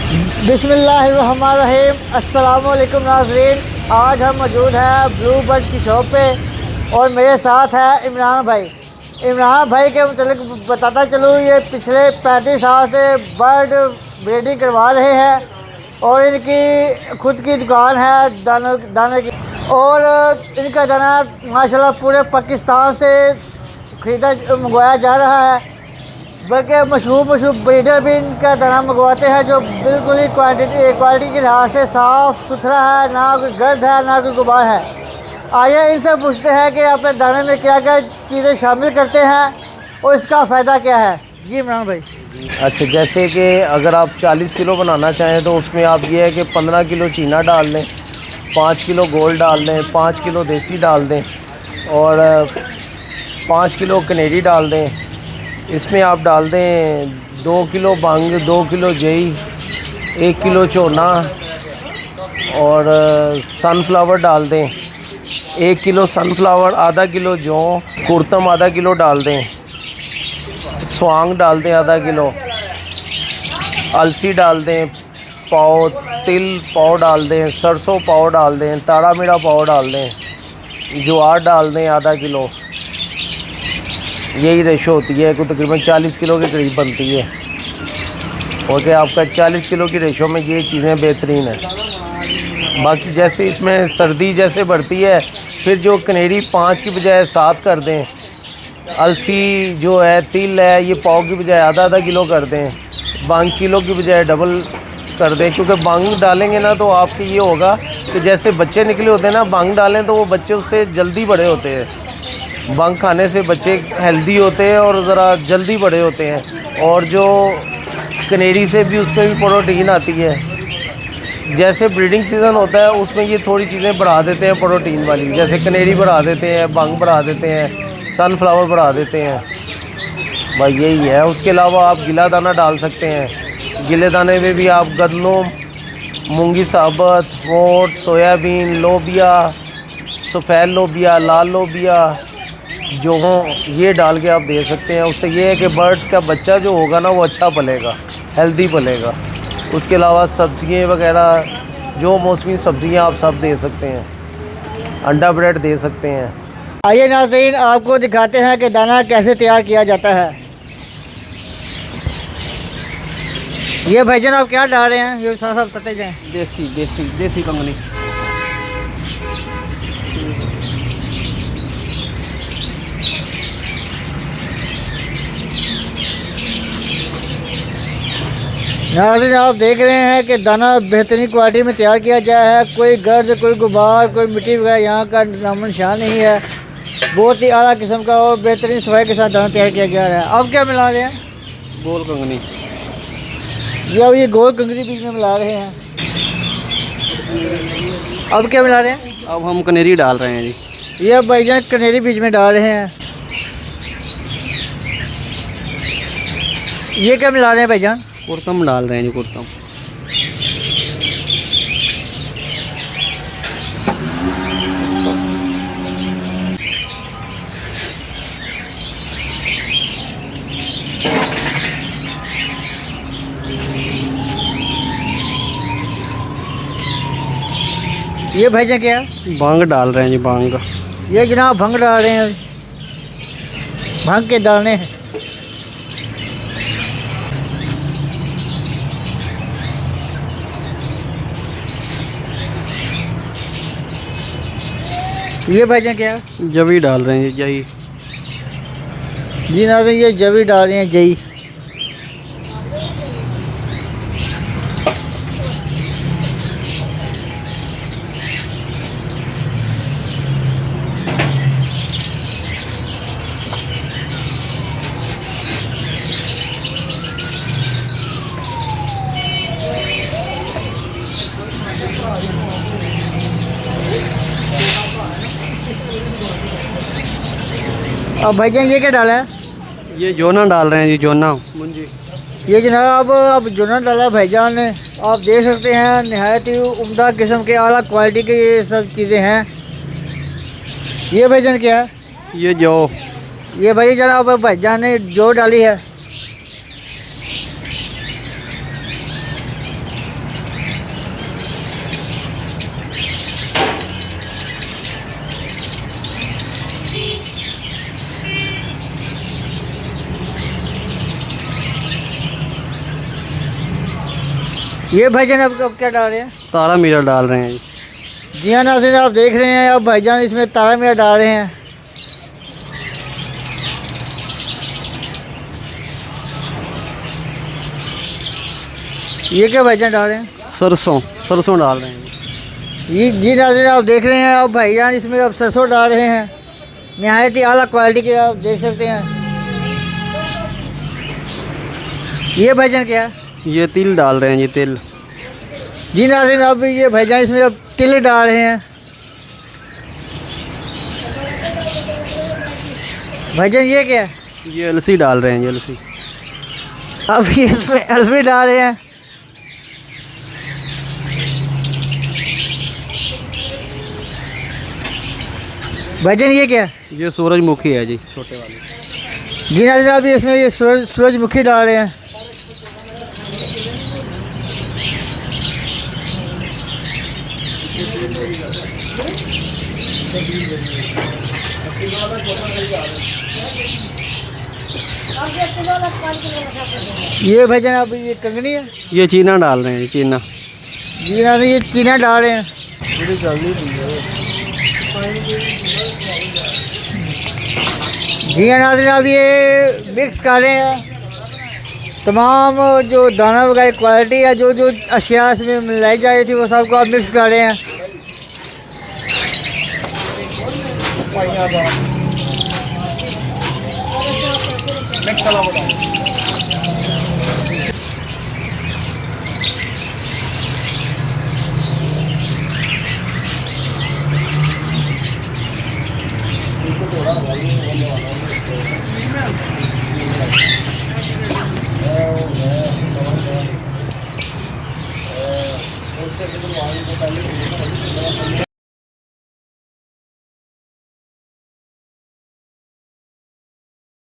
बिस्मिल्लाहिर्रहमानिर्रहीम। अस्सलामुअलैकुम नाज़रीन, आज हम मौजूद हैं ब्लू बर्ड की शॉप पे और मेरे साथ है इमरान भाई। इमरान भाई के मतलब बताता चलूँ, ये पिछले 35 साल से बर्ड ब्रीडिंग करवा रहे हैं और इनकी खुद की दुकान है दाने की। और इनका दाना माशाल्लाह पूरे पाकिस्तान से ख़रीदा मंगवाया जा रहा है, बल्कि मशहूर ब्रीडर भी इनका दाना मंगवाते हैं जो बिल्कुल ही क्वालिटी के लिहाज से साफ़ सुथरा है, ना कोई गर्द है ना कोई गुबार है। आइए इनसे पूछते हैं कि अपने दाने में क्या क्या चीज़ें शामिल करते हैं और इसका फ़ायदा क्या है। जी इमरान भाई। अच्छा, जैसे कि अगर आप 40 किलो बनाना चाहें तो उसमें आप ये है कि 15 किलो चीना डाल दें, 5 किलो गोल्ड डाल दें, 5 किलो देसी डाल दें और 5 किलो कनेरी डाल दें। इसमें आप डाल दें 2 किलो बंग, 2 किलो जई, 1 किलो चोना और सनफ्लावर डाल दें, 1 किलो सनफ्लावर, आधा किलो जौ, कुर्तम आधा किलो डाल दें, स्वांग डाल दें आधा किलो, अलसी डाल दें पाव, तिल पाव डाल दें, सरसों पाव डाल दें, तारा मीरा पाव डाल दें, ज्वार डाल दें आधा किलो। यही रेशो होती है, को तकरीबन 40 किलो के करीब बनती है। ओके, आपका 40 किलो की रेशो में ये चीज़ें बेहतरीन है। बाकी जैसे इसमें सर्दी जैसे बढ़ती है, फिर जो कनेरी 5 की बजाय 7 कर दें, अलसी जो है, तिल है, ये पाव की बजाय आधा आधा किलो कर दें, बांग किलो की बजाय डबल कर दें। क्योंकि बांग डालेंगे ना तो आपके ये होगा कि जैसे बच्चे निकले होते हैं ना, बांग डालें तो वो बच्चे उससे जल्दी बड़े होते हैं। बांग खाने से बच्चे हेल्दी होते हैं और ज़रा जल्दी बड़े होते हैं। और जो कनेरी से भी उसमें भी प्रोटीन आती है। जैसे ब्रीडिंग सीज़न होता है उसमें ये थोड़ी चीज़ें बढ़ा देते हैं प्रोटीन वाली, जैसे कनेरी बढ़ा देते हैं, बांग बढ़ा देते हैं, सनफ्लावर बढ़ा देते हैं। भाई यही है। उसके अलावा आप गिला दाना डाल सकते हैं। गिले दाने में भी आप गंदम, मूंगी साबत, मोट, सोयाबीन, लोबिया, सफ़ेद लोबिया, लाल लोबिया जो हो, ये डाल के आप दे सकते हैं। उससे ये है कि बर्ड का बच्चा जो होगा ना वो अच्छा पलेगा, हेल्दी पलेगा। उसके अलावा सब्ज़ियाँ वगैरह जो मौसमी सब्ज़ियाँ आप सब दे सकते हैं। अंडा ब्रेड दे सकते हैं। आइए नाज़रीन, आपको दिखाते हैं कि दाना कैसे तैयार किया जाता है। ये भाईजान आप क्या डाल रहे हैं, ये साथ साथ बताते जाएँ। देसी कंगनी। नाज़रीन आप देख रहे हैं कि दाना बेहतरीन क्वालिटी में तैयार किया गया है। कोई गर्द, कोई गुबार, कोई मिट्टी वगैरह यहाँ का नामो निशान नहीं है। बहुत ही आला किस्म का और बेहतरीन सफाई के साथ दाना तैयार किया गया है। अब क्या मिला रहे हैं? गोल कंगनी। ये गोल कंगनी बीच में मिला रहे हैं। अब क्या मिला रहे हैं? अब हम कनेरी डाल रहे हैं जी। ये भाईजान कनेरी बीच में डाल रहे हैं। ये क्या मिला रहे हैं भाईजान? कुर्तम डाल रहे हैं जी, कुर्तम। ये भाईजान क्या? भांग डाल रहे हैं जी, भांग। ये जनाब भंग डाल रहे हैं, भंग के दाने हैं। ये भाईजान क्या? जवी डाल रहे हैं जी, जी नाज़रीन ये जवी डाल रहे हैं, जई। अब भाईजान ये क्या डाला है? ये जोना डाल रहे हैं जी, जोना मुंजी। ये जनाब अब जोना डाला भाईजान ने, आप देख सकते हैं नहायत ही उम्दा किस्म के आला क्वालिटी के ये सब चीज़ें हैं। ये भाईजान क्या है? ये जो ये भाई जनाब भाईजान ने जो डाली है। ये भाईजान अब क्या डाल रहे हैं? तारा मीरा डाल रहे हैं जी। जी हाँ नाज़रीन, आप देख रहे हैं अब भाईजान इसमें तारा मीरा डाल रहे हैं। ये क्या भाईजान डाल रहे हैं? सरसों डाल रहे हैं जी। जी नाज़रीन, आप देख रहे हैं अब भाईजान इसमें अब सरसों डाल रहे हैं। नहायत ही आला क्वालिटी के आप देख सकते हैं। ये भाईजान क्या है? ये तिल डाल रहे हैं जी, तिल। जी नाज़रीन, अब ये भाईजान इसमें अब तिल डाल रहे हैं। भाईजान ये क्या है? ये अलसी डाल रहे हैं जी, अलसी। अब ये इसमें अलसी डाल रहे हैं। भाईजान ये क्या है? ये सूरजमुखी है जी, छोटे वाली। जी नाज़रीन, अब इसमें ये सूरजमुखी डाल रहे हैं। ये भाईजान अब ये कंगनी है। ये चीना डाल रहे हैं जी, चीना। जी नाज़रीन, ये चीना डाल रहे हैं। जी हाँ नाज़रीन, अब ये मिक्स कर रहे हैं। तमाम जो दाना वगैरह क्वालिटी है, जो जो अशिया इसमें मिलाई जा रही थी, वो सबको अब मिक्स कर रहे हैं।